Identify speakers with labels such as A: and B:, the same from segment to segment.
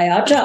A: IATA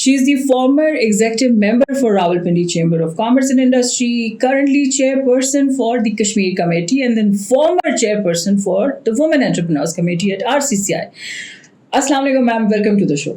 A: She is the former executive member for Rawalpindi Chamber of Commerce and Industry, currently chairperson for the Kashmir Committee, and then former chairperson for the Women Entrepreneurs Committee at RCCI. Assalamu alaikum ma'am, welcome to the show.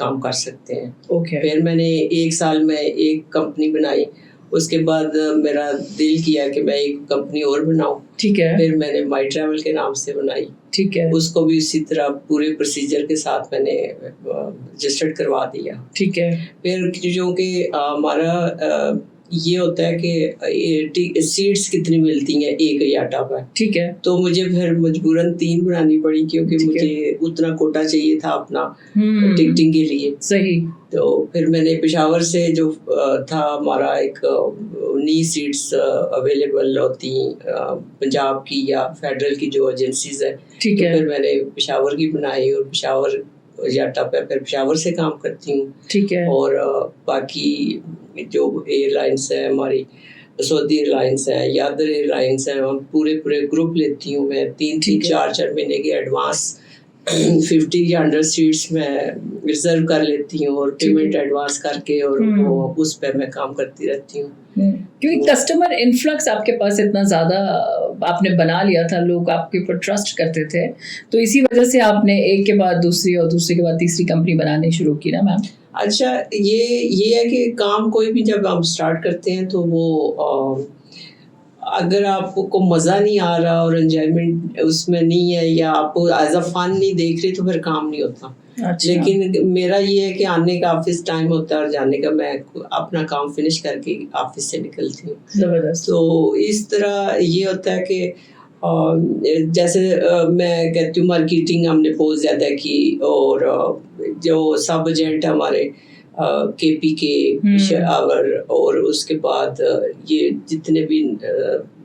B: کام کر سکتے ہیں.
A: Okay.
B: پھر میں نے 1 سال میں ایک company بنائی. اس کے بعد میرا دل کیا کہ میں ایک کمپنی اور بناؤں.
A: ٹھیک ہے.
B: پھر میں نے مائی ٹریول کے نام سے بنائی.
A: ٹھیک ہے.
B: اس کو بھی اسی طرح پورے پروسیجر کے ساتھ میں نے رجسٹرڈ کروا دیا.
A: ٹھیک ہے.
B: پھر جو کہ ہمارا یہ ہوتا ہے کہ سیٹس کتنی ملتی ہیں ایک یاٹا پر.
A: ٹھیک ہے.
B: تو مجھے پھر مجبوراً 3 بنانی پڑی کیونکہ مجھے اتنا کوٹا چاہیے تھا اپنا ٹکٹنگ کے لیے.
A: صحیح.
B: تو پھر میں نے پشاور سے جو تھا ہمارا ایک 19 سیٹس اویلیبل ہوتی پنجاب کی یا فیڈرل کی جو ایجنسیز ہیں.
A: ٹھیک ہے.
B: پھر میں نے پشاور کی بنائی اور پشاور یاٹا پہ پھر پشاور سے کام کرتی ہوں.
A: ٹھیک ہے.
B: اور باقی جو ایئر لائنس ہیں ہماری سعودی ایئر لائنس ہیں یا ادر ایئر لائنس ہیں ہم پورے گروپ لیتی ہوں میں. 3-4 مہینے کے ایڈوانس 50 یا 100 سیٹس میں ریزرو کر لیتی ہوں اور پیمنٹ ایڈوانس کر کے اور اس پہ میں کام کرتی رہتی ہوں.
A: کیونکہ کسٹمر انفلکس آپ کے پاس اتنا زیادہ آپ نے بنا لیا تھا, لوگ آپ کے اوپر ٹرسٹ کرتے تھے, تو اسی وجہ سے آپ نے ایک کے بعد دوسری اور دوسری کے بعد تیسری کمپنی بنانی شروع کی نا میم.
B: اچھا یہ ہے کہ کام کوئی بھی جب ہم اسٹارٹ کرتے ہیں تو وہ اگر آپ کو مزہ نہیں آ رہا اور انجوائمنٹ اس میں نہیں ہے یا آپ کو ایز اے فن نہیں دیکھ رہے تو پھر کام نہیں ہوتا. لیکن میرا یہ ہے کہ آنے کا آفس ٹائم ہوتا ہے اور جانے کا میں اپنا کام فنش کر کے آفس سے نکلتی ہوں.
A: زبردست.
B: تو اس طرح یہ ہوتا ہے کہ جیسے میں کہتی ہوں مارکیٹنگ ہم نے بہت زیادہ کی اور جو سب ایجنٹ ہمارے کے پی کے پشاور اور اس کے بعد یہ جتنے بھی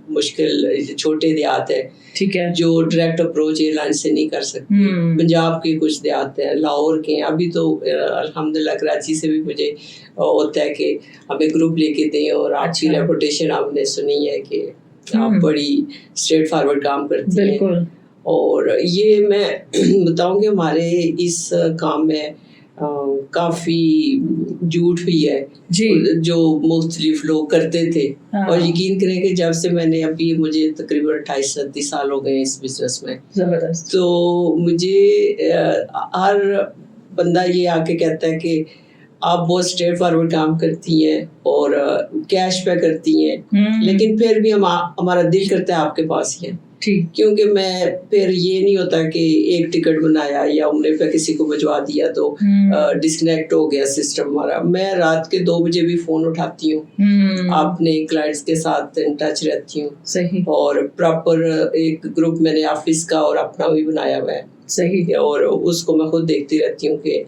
B: مشکل چھوٹے دیہات ہیں. ٹھیک ہے. جو ڈائریکٹ اپروچ ایئر لائن سے نہیں کر سکتے. پنجاب کے کچھ دیہات ہیں, لاہور کے ہیں, ابھی تو الحمدللہ کراچی سے بھی مجھے ہوتا ہے کہ ہمیں گروپ لے کے دیں اور آپ کی ریپوٹیشن آپ نے سنی ہے کہ آپ بڑی اسٹریٹ فارورڈ کام کرتی ہیں. بالکل. اور یہ میں بتاؤں کہ ہمارے اس کام میں کافی جھوٹ بھی ہے جو مختلف لوگ کرتے تھے. اور یقین کریں کہ جب سے میں نے ابھی مجھے تقریباً 28-29 سال ہو گئے اس بزنس میں. زبردست. تو مجھے ہر بندہ یہ آ کے کہتا ہے کہ آپ بہت اسٹریٹ فارورڈ کام کرتی ہیں اور کیش پہ کرتی ہیں, لیکن پھر بھی ہمارا دل کرتا ہے آپ کے پاس ہی ہے. کیونکہ میں پھر یہ نہیں ہوتا کہ ایک ٹکٹ بنایا یا عمرے پہ کسی کو بھجوا دیا تو ڈسکنیکٹ ہو گیا سسٹم ہمارا. میں رات کے 2 بجے بھی فون اٹھاتی ہوں, اپنے کلائنٹس کے ساتھ ان ٹچ رہتی ہوں. صحیح. اور پراپر ایک گروپ میں نے آفس کا اور اپنا بھی بنایا ہوا ہے. صحیح. اور اس کو میں خود دیکھتی رہتی ہوں کہ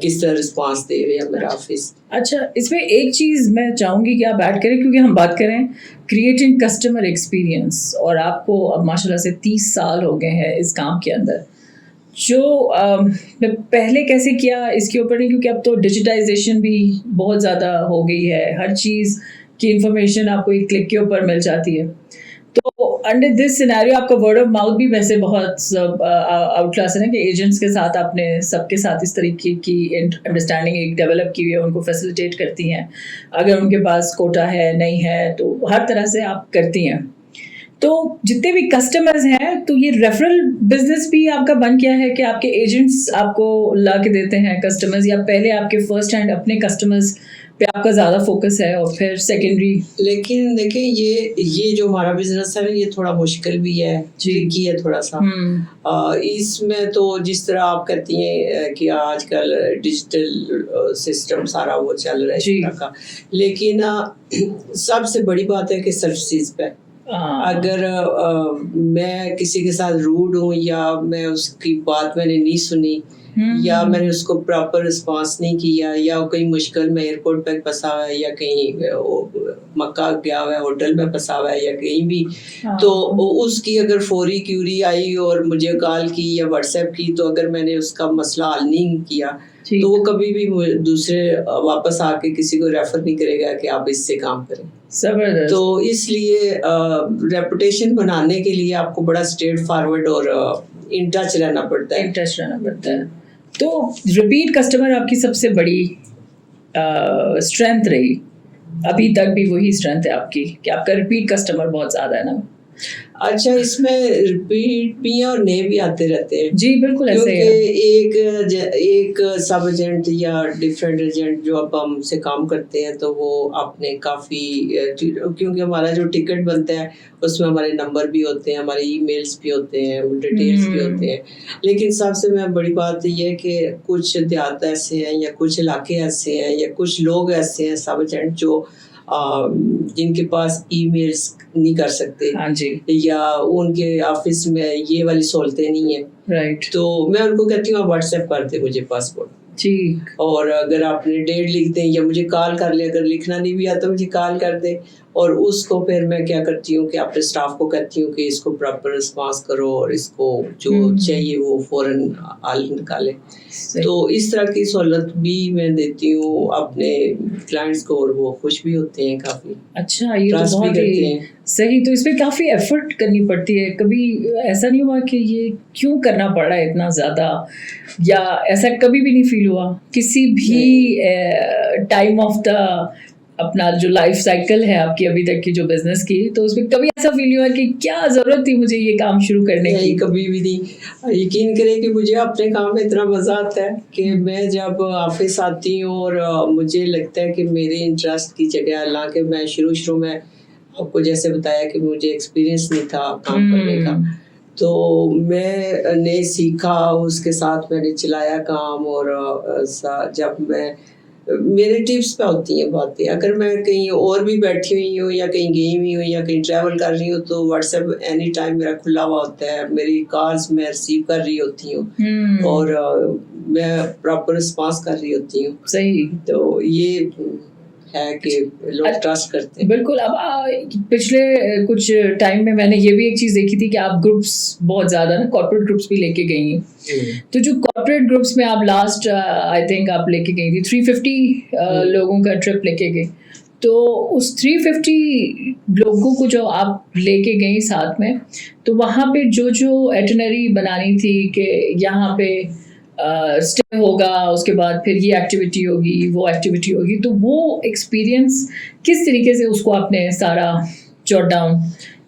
B: کس طرح رسپانس دے رہے ہیں میرا آفس.
A: اچھا, اس میں ایک چیز میں چاہوں گی کہ آپ ایڈ کریں, کیونکہ ہم بات کریں کریٹنگ کسٹمر ایکسپیرئنس اور آپ کو اب ماشاء اللہ سے 30 سال ہو گئے ہیں اس کام کے اندر. جو پہلے کیسے کیا اس کے اوپر نہیں, کیونکہ اب تو ڈیجیٹائزیشن بھی بہت زیادہ ہو گئی ہے, ہر چیز کی انفارمیشن آپ کو ایک کلک کے اوپر مل جاتی ہے. تو انڈر دس سینیریو آپ کا ورڈ آف ماؤتھ بھی ویسے بہت آؤٹ کلاس ہے نا, کہ ایجنٹس کے ساتھ آپ نے سب کے ساتھ اس طریقے کی انڈرسٹینڈنگ ایک ڈیولپ کی ہوئی ہے, ان کو فیسیلیٹیٹ کرتی ہیں. اگر ان کے پاس کوٹا ہے نہیں ہے تو ہر طرح سے آپ کرتی ہیں. تو جتنے بھی کسٹمرز ہیں تو یہ ریفرل بزنس بھی آپ کا بن گیا ہے کہ آپ کے ایجنٹس آپ کو لا کے دیتے ہیں کسٹمرز, یا پہلے آپ کے فرسٹ ہینڈ اپنے کسٹمرز پہ آپ کا زیادہ فوکس ہے اور پھر سیکنڈری؟
B: لیکن دیکھیں یہ جو ہمارا بزنس ہے یہ تھوڑا مشکل بھی ہے, ٹرکی ہے تھوڑا سا. اس میں تو جس طرح آپ کہتی ہیں کہ آج کل ڈیجیٹل سسٹم سارا وہ چل رہا ہے اس طرح کا, لیکن سب سے بڑی بات ہے کہ سروسز پہ اگر میں کسی کے ساتھ روڈ ہوں یا میں اس کی بات میں نے نہیں سنی یا میں نے اس کو پراپر رسپانس نہیں کیا یا کہیں مشکل میں ایئرپورٹ پہ پھنسا ہوا ہے یا کہیں مکہ گیا ہوا ہے ہوٹل میں پھنسا ہوا ہے یا کہیں بھی, تو اس کی اگر فوری کیوری آئی اور مجھے کال کی یا واٹس ایپ کی, تو اگر میں نے اس کا مسئلہ حل نہیں کیا تو وہ کبھی بھی دوسرے واپس آ کے کسی کو ریفر نہیں کرے گا کہ آپ اس سے کام کریں. تو اس لیے ریپوٹیشن بنانے کے لیے آپ کو بڑا اسٹریٹ فارورڈ اور ان ٹچ رہنا پڑتا ہے.
A: تو ریپیٹ کسٹمر آپ کی سب سے بڑی اسٹرینتھ رہی, ابھی تک بھی وہی اسٹرینتھ ہے آپ کی کہ آپ کا ریپیٹ کسٹمر بہت زیادہ ہے نا.
B: اچھا اس میں ریپیٹ بھی اور نئے بھی آتے رہتے ہیں
A: جی بالکل ایسے
B: کیونکہ ایک سب ایجنٹ یا ڈفرینٹ ایجنٹ جو اب ہم سے کام کرتے ہیں تو وہ اپنے کافی کیونکہ ہمارا جو ٹکٹ بنتا ہے اس میں ہمارے نمبر بھی ہوتے ہیں, ہمارے ای میلس بھی ہوتے ہیں, ڈیٹیلس بھی ہوتے ہیں. لیکن سب سے میں بڑی بات یہ ہے کہ کچھ دیہات ایسے ہیں یا کچھ علاقے ایسے ہیں یا کچھ لوگ ایسے ہیں سب ایجنٹ جو جن کے پاس ای میلس نہیں کر سکتے,
A: ہاں جی,
B: یا ان کے آفس میں یہ والی سہولتیں نہیں ہیں,
A: رائٹ,
B: تو میں ان کو کہتی ہوں آپ واٹس ایپ کر دیں مجھے پاسپورٹ,
A: ٹھیک,
B: اور اگر آپ نے ڈیٹ لکھ دیں یا مجھے کال کر لیں, اگر لکھنا نہیں بھی آتا مجھے کال کر دیں, اور اس کو پھر میں کیا کرتی ہوں کہ اپنے اسٹاف کو کہتی ہوں کہ اس کو پراپر رسپانس کرو اور اس کو جو چاہیے وہ فوراً حل نکالے. تو اس طرح کی سہولت بھی میں دیتی ہوں اپنے کلائنٹس کو, اور وہ خوش بھی ہوتے ہیں کافی.
A: اچھا, یہ تو بہت ہی صحیح. تو اس پہ کافی ایفرٹ کرنی پڑتی ہے. کبھی ایسا نہیں ہوا کہ یہ کیوں کرنا پڑا ہے اتنا زیادہ, یا ایسا کبھی بھی نہیں فیل ہوا کسی بھی ٹائم آف دا اپنا جو لائف سائیکل ہے آپ کی ابھی تک کی جو بزنس کی, تو اس میں کبھی ایسا فیل ہوا کہ کیا ضرورت تھی مجھے یہ کام شروع کرنے کی؟
B: کبھی بھی نہیں. یقین کریں کہ مجھے اپنے کام میں اتنا مزہ آتا ہے کہ میں جب آفس آتی ہوں اور مجھے لگتا ہے کہ میرے انٹرسٹ کی جگہ, حالانکہ میں شروع میں آپ کو جیسے بتایا کہ مجھے ایکسپیرینس نہیں تھا کام کرنے کا, تو میں نے سیکھا, اس کے ساتھ میں نے چلایا کام, اور جب میں میرے ٹپس پہ ہوتی ہیں باتیں. اگر میں کہیں اور بھی بیٹھی ہوئی ہوں یا کہیں گئی ہوئی ہوں یا کہیں ٹریول کر رہی ہوں تو واٹس ایپ اینی ٹائم میرا کھلا ہوا ہوتا ہے, میری کالز میں ریسیو کر رہی ہوتی ہوں اور میں پراپر رسپانس کر رہی ہوتی ہوں.
A: صحیح,
B: تو یہ ہے کہ لوگ ٹرسٹ کرتے ہیں.
A: بالکل. اب پچھلے کچھ ٹائم میں نے یہ بھی ایک چیز دیکھی تھی کہ آپ گروپس بہت زیادہ نا کارپوریٹ گروپس بھی لے کے گئی ہیں. تو جو کارپوریٹ گروپس میں آپ لاسٹ آئی تھنک آپ لے کے گئی تھی 350 لوگوں کا ٹرپ لے کے گئی, تو اس 350 لوگوں کو جو آپ لے کے گئی ساتھ میں, تو وہاں پہ جو ایٹنری بنانی تھی کہ یہاں پہ اسٹے ہوگا, اس کے بعد پھر یہ ایکٹیویٹی ہوگی, وہ ایکٹیویٹی ہوگی, تو وہ ایکسپیرئنس کس طریقے سے اس کو آپ نے سارا جوٹ ڈاؤن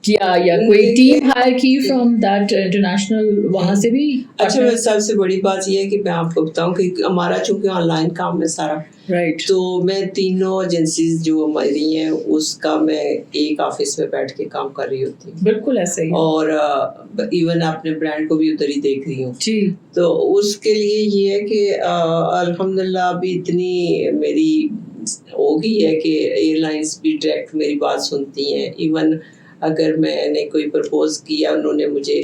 A: کیا, یا کوئی ٹیم ہائر کی فرام دیٹ انٹرنیشنل وہاں سے بھی؟
B: اچھا, میں سب سے بڑی بات یہ ہے کہ میں آپ کو بتاؤں کہ ہمارا چونکہ آن لائن کام ہے سارا,
A: رائٹ,
B: تو میں تینوں ایجنسیز جو ہماری ہیں اس کا میں ایک آفس میں بیٹھ کے کام کر رہی ہوتی ہوں.
A: بالکل ایسا ہی,
B: اور ایون اپنے برانڈ کو بھی ادھر ہی دیکھ رہی ہوں.
A: جی,
B: تو اس کے لیے یہ ہے کہ الحمدللہ ابھی اتنی میری ہو گئی ہے کہ ایئر لائنس بھی ڈائریکٹ میری بات سنتی ہیں. ایون اگر میں نے کوئی پرپوز کیا, انہوں نے مجھے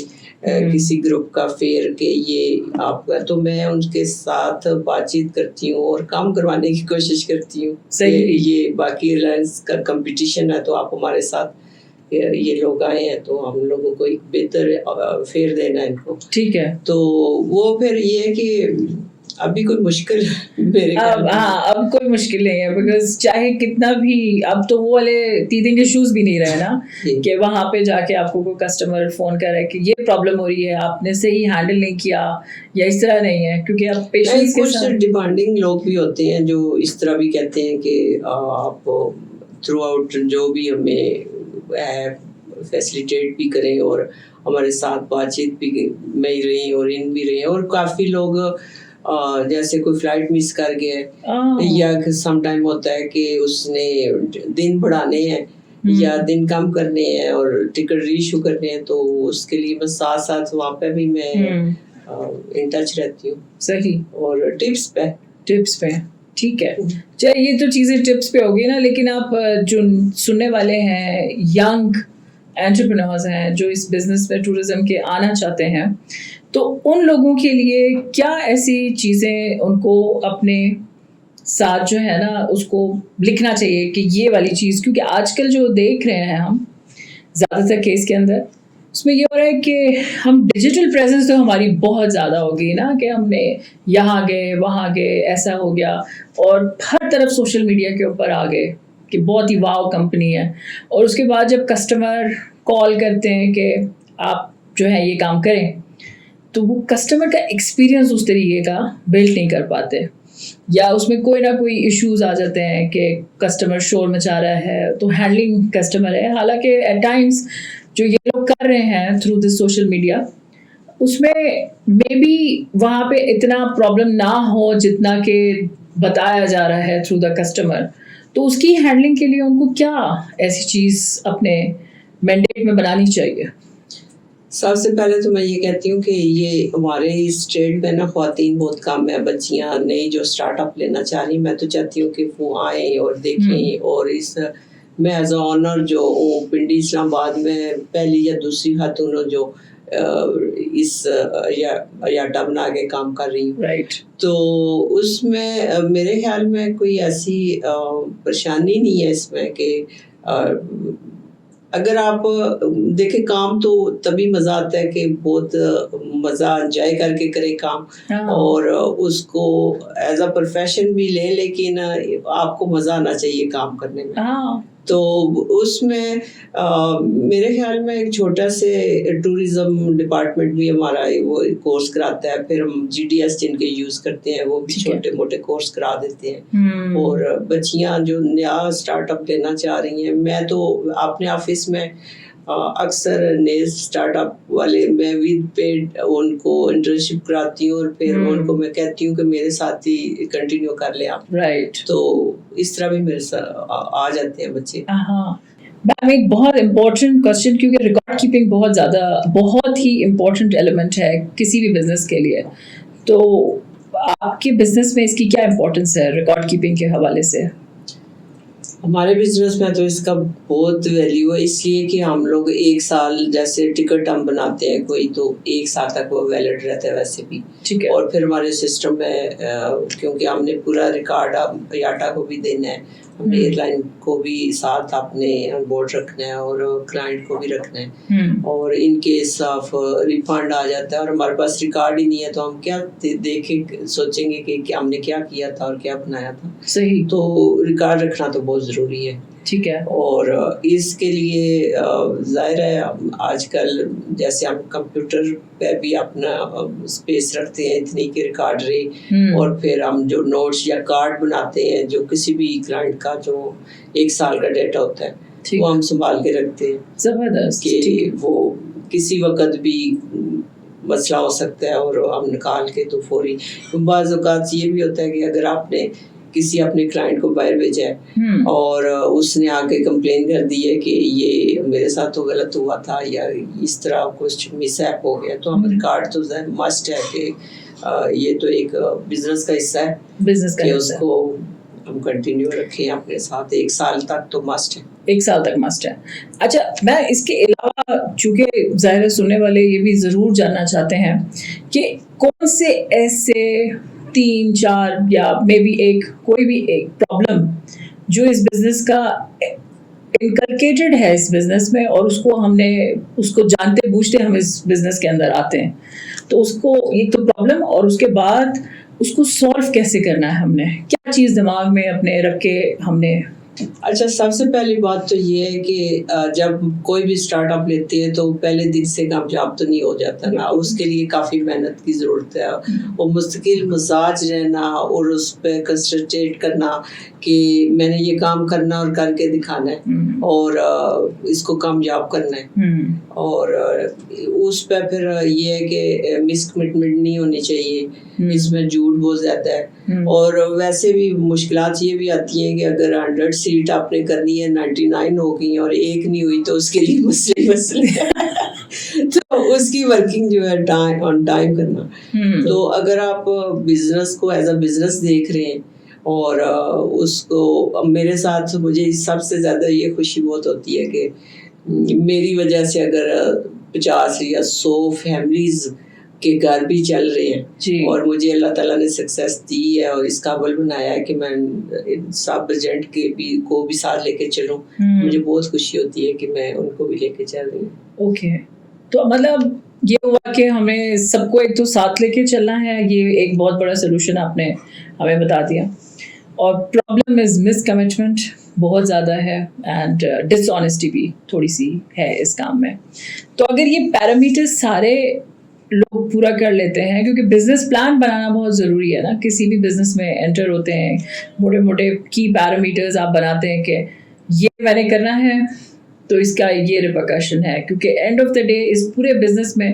B: کسی گروپ کا فیئر کہ یہ آپ کا, تو میں ان کے ساتھ بات چیت کرتی ہوں اور کام کروانے کی کوشش کرتی ہوں. یہ باقی ایئر لائنس کا کمپٹیشن ہے, تو آپ ہمارے ساتھ یہ لوگ آئے ہیں تو ہم لوگوں کو ایک بہتر فیئر دینا ہے ان کو.
A: ٹھیک ہے.
B: تو وہ پھر یہ ہے کہ ابھی کوئی مشکل میرے
A: اب کوئی مشکل نہیں ہے, بیکاز چاہے کتنا بھی, اب تو وہ والے تیدنگ ایشوز بھی نہیں رہے نا کہ وہاں پہ جا کے آپ کو کوئی کسٹمر فون کر رہا ہے کہ یہ پرابلم ہو رہی ہے, آپ نے صحیح ہینڈل نہیں کیا, یا اس طرح نہیں ہے, کیونکہ اب پیشنٹس کے ساتھ
B: ڈیمانڈنگ لوگ بھی ہوتے ہیں جو اس طرح بھی کہتے ہیں کہ آپ تھرو آؤٹ جو بھی ہمیں فیسلیٹیٹ بھی کریں اور ہمارے ساتھ بات چیت بھی میں رہی اور ان بھی رہی, اور کافی لوگ جیسے کوئی فلائٹ مس کر گیا یا سم ٹائم ہوتا ہے کہ اس نے دن بڑھانے ہیں یا دن کم کرنے ہیں اور ٹکٹ ری ایشو کرنے ہیں, تو اس کے لیے بس ساتھ ساتھ وہاں پہ بھی میں ان ٹچ رہتی ہوں.
A: صحیح,
B: اور ٹپس پہ
A: ٹھیک ہے. چلیے یہ تو چیزیں ٹپس پہ ہوگی نا, لیکن آپ جو سننے والے ہیں ینگ انٹرپرینورز ہیں جو اس بزنس میں ٹورزم کے آنا چاہتے ہیں, تو ان لوگوں کے لیے کیا ایسی چیزیں ان کو اپنے ساتھ جو ہے نا اس کو لکھنا چاہیے کہ یہ والی چیز, کیونکہ آج کل جو دیکھ رہے ہیں ہم زیادہ تر کیس کے اندر, اس میں یہ ہو رہا ہے کہ ہم ڈیجیٹل پریزنس تو ہماری بہت زیادہ ہو گئی نا, کہ ہم نے یہاں گئے وہاں گئے ایسا ہو گیا, اور ہر طرف سوشل میڈیا کے اوپر آ گئے کہ بہت ہی واو کمپنی ہے, اور اس کے بعد جب کسٹمر کال کرتے ہیں کہ آپ جو ہے یہ کام کریں, تو وہ کسٹمر کا ایکسپیرئنس اس طریقے کا بلڈ نہیں کر پاتے, یا اس میں کوئی نہ کوئی ایشوز آ جاتے ہیں کہ کسٹمر شور مچا رہا ہے تو ہینڈلنگ کسٹمر ہے. حالانکہ ایٹ ٹائمس جو یہ لوگ کر رہے ہیں تھرو دس سوشل میڈیا, اس میں مے بی وہاں پہ اتنا پرابلم نہ ہو جتنا کہ بتایا جا رہا ہے تھرو دا کسٹمر. تو اس کی ہینڈلنگ کے لیے ان کو کیا ایسی چیز اپنے مینڈیٹ میں بنانی چاہیے؟
B: سب سے پہلے تو میں یہ کہتی ہوں کہ یہ ہمارے اسٹیٹ میں نا خواتین بہت کم ہے, بچیاں نئی جو اسٹارٹ اپ لینا چاہ رہی, میں تو چاہتی ہوں کہ وہ آئیں اور دیکھیں. اور اس میں ایز اے آنر جو ہوں پنڈی اسلام آباد میں پہلی یا دوسری خاتون جو اس یاٹا بنا کے کام کر رہی ہوں.
A: رائٹ.
B: تو اس میں میرے خیال میں کوئی ایسی پریشانی نہیں ہے اس میں کہ اگر آپ دیکھیں کام تو تبھی مزہ آتا ہے کہ بہت مزہ انجوائے کر کے کرے کام, اور اس کو ایز اے پروفیشن بھی لیں, لیکن آپ کو مزہ آنا چاہیے کام کرنے میں. تو اس میں میرے خیال میں ایک چھوٹا سے ٹوریزم ڈپارٹمنٹ بھی ہمارا وہ کورس کراتا ہے, پھر ہم GDS جن کے یوز کرتے ہیں وہ بھی چھوٹے موٹے کورس کرا دیتے ہیں. اور بچیاں جو نیا اسٹارٹ اپ لینا چاہ رہی ہیں, میں تو اپنے آفس میں اکثر نئے اسٹارٹ اپ والے میں ود پیڈ ان کو انٹرنشپ کراتی ہوں, اور پھر ان کو میں کہتی ہوں کہ میرے ساتھ ہی کنٹینیو کر لیں آپ.
A: رائٹ.
B: تو اس طرح بھی میرے ساتھ آ جاتے ہیں بچے.
A: میم ایک بہت امپورٹنٹ کوشچن, کیونکہ ریکارڈ کیپنگ بہت ہی امپورٹنٹ ایلیمنٹ ہے کسی بھی بزنس کے لیے. تو آپ کے بزنس میں اس کی کیا امپورٹنس ہے ریکارڈ کیپنگ کے حوالے سے؟
B: ہمارے بزنس میں تو اس کا بہت ویلیو ہے, اس لیے کہ ہم لوگ 1 سال جیسے ٹکٹ ہم بناتے ہیں کوئی, تو 1 سال تک وہ ویلڈ رہتا ہے ویسے بھی.
A: ٹھیک ہے.
B: اور پھر ہمارے سسٹم میں کیونکہ ہم نے پورا ریکارڈ یاٹا کو بھی دینا ہے, ہم نے ایئر لائن کو بھی ساتھ اپنے آن بورڈ رکھنا ہے اور کلائنٹ کو بھی رکھنا ہے. اور ان کیس آف ریفنڈ آ جاتا ہے اور ہمارے پاس ریکارڈ ہی نہیں ہے, تو ہم کیا دیکھیں سوچیں گے کہ ہم نے کیا کیا تھا اور کیا بنایا تھا.
A: صحیح. تو
B: ریکارڈ رکھنا تو بہت ضروری ہے.
A: ٹھیک ہے. اور
B: اس کے لیے ظاہر ہے آج کل جیسے ہم کمپیوٹر پہ بھی اپنا اسپیس رکھتے ہیں اتنی کہ ریکارڈ رہے, اور پھر ہم جو نوٹس یا کارڈ بناتے ہیں جو کسی بھی کلائنٹ کا جو 1 سال کا ڈیٹا ہوتا ہے وہ ہم سنبھال کے رکھتے ہیں.
A: زبردست.
B: کہ وہ کسی وقت بھی مسئلہ ہو سکتا ہے اور ہم نکال کے تو فوری. بعض اوقات یہ بھی ہوتا ہے کہ اگر آپ نے کسی اپنے کلائنٹ کو باہر بھیجا ہے اور اس نے آ کے کمپلین کر دی ہے کہ یہ میرے ساتھ تو غلط ہوا تھا یا اس طرح کچھ مس ایپ ہو گیا, تو ہم ریکارڈ تو مسٹ ہے کہ یہ تو ایک بزنس کا حصہ ہے, بزنس کا اس کو ہم کنٹینیو رکھیں اپنے ساتھ 1 سال تک تو مسٹ ہے.
A: 1 سال تک مسٹ ہے. اچھا, میں اس کے علاوہ چونکہ ظاہر سننے والے یہ بھی ضرور جاننا چاہتے ہیں کہ کون سے ایسے 3-4 یا مے بی کوئی بھی ایک پرابلم جو اس بزنس کا انکلکیٹڈ ہے اس بزنس میں, اور اس کو جانتے بوجھتے ہم اس بزنس کے اندر آتے ہیں, تو اس کو ایک تو پرابلم اور اس کے بعد اس کو سولو کیسے کرنا ہے, ہم نے کیا چیز دماغ میں اپنے رکھ کے ہم نے.
B: اچھا, سب سے پہلی بات تو یہ ہے کہ جب کوئی بھی اسٹارٹ اپ لیتے ہیں تو پہلے دن سے کامیاب تو نہیں ہو جاتا نا, اس کے لیے کافی محنت کی ضرورت ہے, اور مستقل مزاج رہنا اور اس پہ کنسنٹریٹ کرنا کہ میں نے یہ کام کرنا اور کر کے دکھانا ہے اور اس کو کامیاب کرنا ہے. اور اس پہ پھر یہ ہے کہ مس کمٹمنٹ نہیں ہونی چاہیے, اس میں جھوٹ بہت زیادہ ہے. اور ویسے بھی مشکلات یہ بھی آتی ہیں کہ اگر 100 سیٹ آپ نے کرنی ہے 99 ہو گئی اور 1 نہیں ہوئی تو اس کے لیے مسئلے تو اس کی ورکنگ جو ہے آن ٹائم کرنا. تو اگر آپ بزنس کو ایز اے بزنس دیکھ رہے ہیں اور اس کو, میرے ساتھ مجھے سب سے زیادہ یہ خوشی بہت ہوتی ہے کہ میری وجہ سے اگر 50 یا 100 فیملیز کے گھر بھی چل رہے ہیں اور مجھے اللہ تعالیٰ نے سکسیس دی ہے اور اس قابل بنایا ہے کہ میں سب ایجنٹ کو بھی ساتھ لے کے چلوں, مجھے بہت خوشی ہوتی ہے کہ میں ان کو بھی لے کے چل رہی ہوں.
A: اوکے, تو مطلب یہ ہوا کہ ہمیں سب کو ایک تو ساتھ لے کے چلنا ہے, یہ ایک بہت بڑا سلوشن آپ نے ہمیں بتا دیا. اور پرابلم از مس کمٹمنٹ بہت زیادہ ہے, اینڈ ڈس آنیسٹی بھی تھوڑی سی ہے اس کام میں. تو اگر یہ پیرامیٹر سارے لوگ پورا کر لیتے ہیں, کیونکہ بزنس پلان بنانا بہت ضروری ہے نا, کسی بھی بزنس میں انٹر ہوتے ہیں موٹے موٹے کی پیرامیٹرز آپ بناتے ہیں کہ یہ میں نے کرنا ہے, تو اس کا یہ ریپرکشن ہے, کیونکہ اینڈ آف دا ڈے اس پورے بزنس میں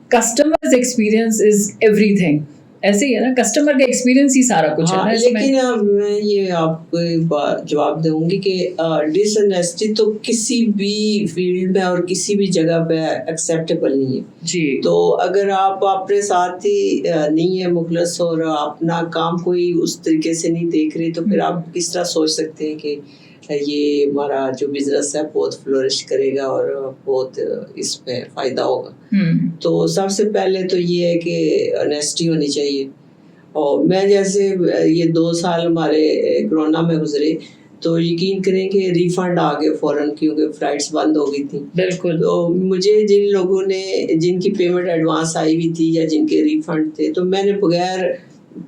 A: customers experience is every thing. ایسے ہی ہے نا, کسٹمر کا ایکسپیرئنس ہی سارا کچھ ہے.
B: لیکن میں یہ آپ کو جواب دوں گی کہ ڈس انیسٹی تو کسی بھی فیلڈ میں اور کسی بھی جگہ پہ ایکسیپٹیبل نہیں ہے
A: جی.
B: تو اگر آپ اپنے ساتھ ہی نہیں ہے مخلص اور اپنا کام کوئی اس طریقے سے نہیں دیکھ رہے, تو پھر آپ کس طرح سوچ سکتے ہیں کہ یہ ہمارا جو بزنس ہے بہت فلورش کرے گا اور بہت اس پہ فائدہ ہوگا. تو سب سے پہلے تو یہ ہے کہ آنیسٹی ہونی چاہیے. اور میں جیسے یہ 2 سال ہمارے کرونا میں گزرے تو یقین کریں کہ ریفنڈ آ گئے فوراً, کیونکہ فلائٹس بند ہو گئی تھیں.
A: بالکل.
B: تو مجھے جن لوگوں نے جن کی پیمنٹ ایڈوانس آئی ہوئی تھی یا جن کے ریفنڈ تھے, تو میں نے بغیر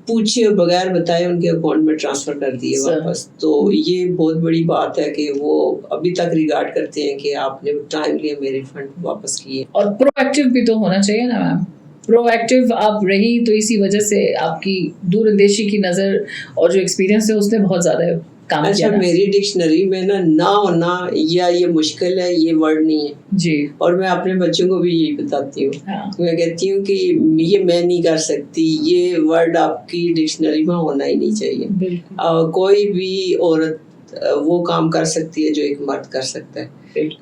B: پوچھے اور بغیر بتائے ان کے اکاؤنٹ میں ٹرانسفر کر دیے واپس. تو یہ بہت بڑی بات ہے کہ وہ ابھی تک ریگارڈ کرتے ہیں کہ آپ نے ٹائملی میرے ریفنڈ واپس کیے.
A: اور پرو ایکٹیو بھی تو ہونا چاہیے نا میم. پرو ایکٹیو آپ رہی تو اسی وجہ سے آپ کی دور اندیشی کی نظر اور جو ایکسپیرینس ہے اس نے بہت زیادہ کام کیا.
B: اچھا, میری ڈکشنری میں نہ ہونا یا یہ مشکل ہے یہ ورڈ نہیں ہے
A: جی. اور
B: میں اپنے بچوں کو بھی یہی بتاتی ہوں. میں کہتی ہوں کہ یہ میں نہیں کر سکتی, یہ ورڈ آپ کی ڈکشنری میں ہونا ہی نہیں چاہیے. کوئی بھی عورت وہ کام کر سکتی ہے جو ایک مرد کر سکتا ہے.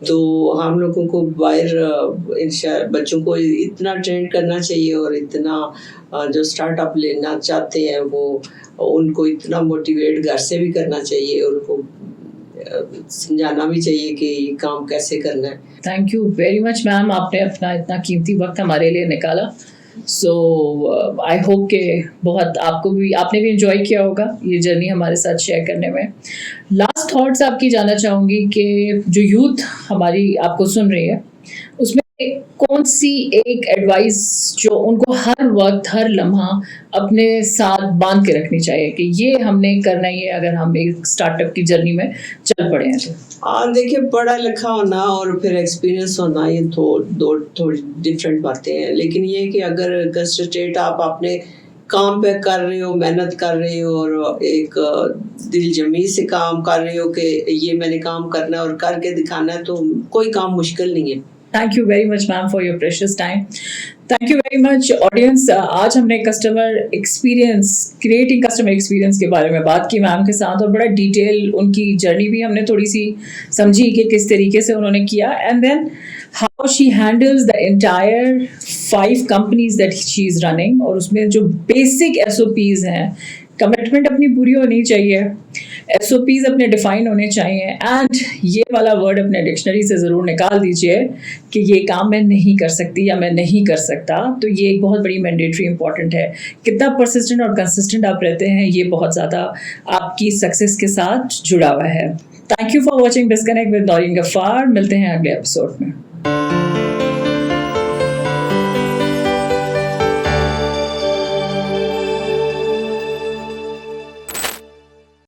B: تو ہم لوگوں کو باہر بچوں کو اتنا ٹرین کرنا چاہیے اور اتنا جو اسٹارٹ اپ لینا چاہتے ہیں وہ ان کو اتنا موٹیویٹ گھر سے بھی کرنا چاہیے, ان کو سمجھانا بھی چاہیے کہ یہ کام کیسے کرنا ہے.
A: تھینک یو ویری مچ میم, آپ نے اپنا اتنا قیمتی وقت ہمارے لیے نکالا. سو آئی ہوپ کہ بہت آپ کو بھی, آپ نے بھی انجوائے کیا ہوگا یہ جرنی ہمارے ساتھ شیئر کرنے میں. لاسٹ تھاٹس آپ کی جاننا چاہوں گی کہ جو یوتھ ہماری آپ کو سن رہی ہے اس میں کون سی ایک ایڈوائس جو ان کو ہر وقت ہر لمحہ اپنے ساتھ باندھ کے رکھنی چاہیے کہ یہ ہم نے کرنا ہی ہے اگر ہم ایک اسٹارٹ اپ کی جرنی میں چل پڑے ہیں تو؟
B: دیکھیے, پڑھا لکھا ہونا اور پھر ایکسپیرئنس ہونا یہ دو تھوڑی ڈفرینٹ باتیں ہیں. لیکن یہ کہ اگر کنسنٹریٹ آپ اپنے کام پہ کر رہے ہو, محنت کر رہے ہو اور ایک دل جمی سے کام کر رہے ہو کہ یہ میں نے کام کرنا ہے اور کر کے دکھانا ہے, تو کوئی کام مشکل نہیں ہے.
A: Thank you very much ma'am for your precious time. Thank you very much audience. آج ہم نے customer experience, creating customer experience کے بارے میں بات کی میم کے ساتھ, اور بڑا ڈیٹیل ان کی جرنی بھی ہم نے تھوڑی سی سمجھی کہ کس طریقے سے انہوں نے کیا, and then how she handles the entire 5 companies that she is running. اور اس میں جو بیسک SOPs ہیں, کمٹمنٹ اپنی پوری ہونی چاہیے, SOPs اپنے ڈیفائن ہونے چاہیے, اینڈ یہ والا ورڈ اپنے ڈکشنری سے ضرور نکال دیجیے کہ یہ کام میں نہیں کر سکتی یا میں نہیں کر سکتا. تو یہ ایک بہت بڑی مینڈیٹری امپورٹنٹ ہے. کتنا پرسسٹنٹ اور کنسسٹنٹ آپ رہتے ہیں یہ بہت زیادہ آپ کی سکسیس کے ساتھ جڑا ہوا ہے. Thank you for watching disconnect with Noreen Ghaffar. ملتے ہیں اگلے ایپیسوڈ میں.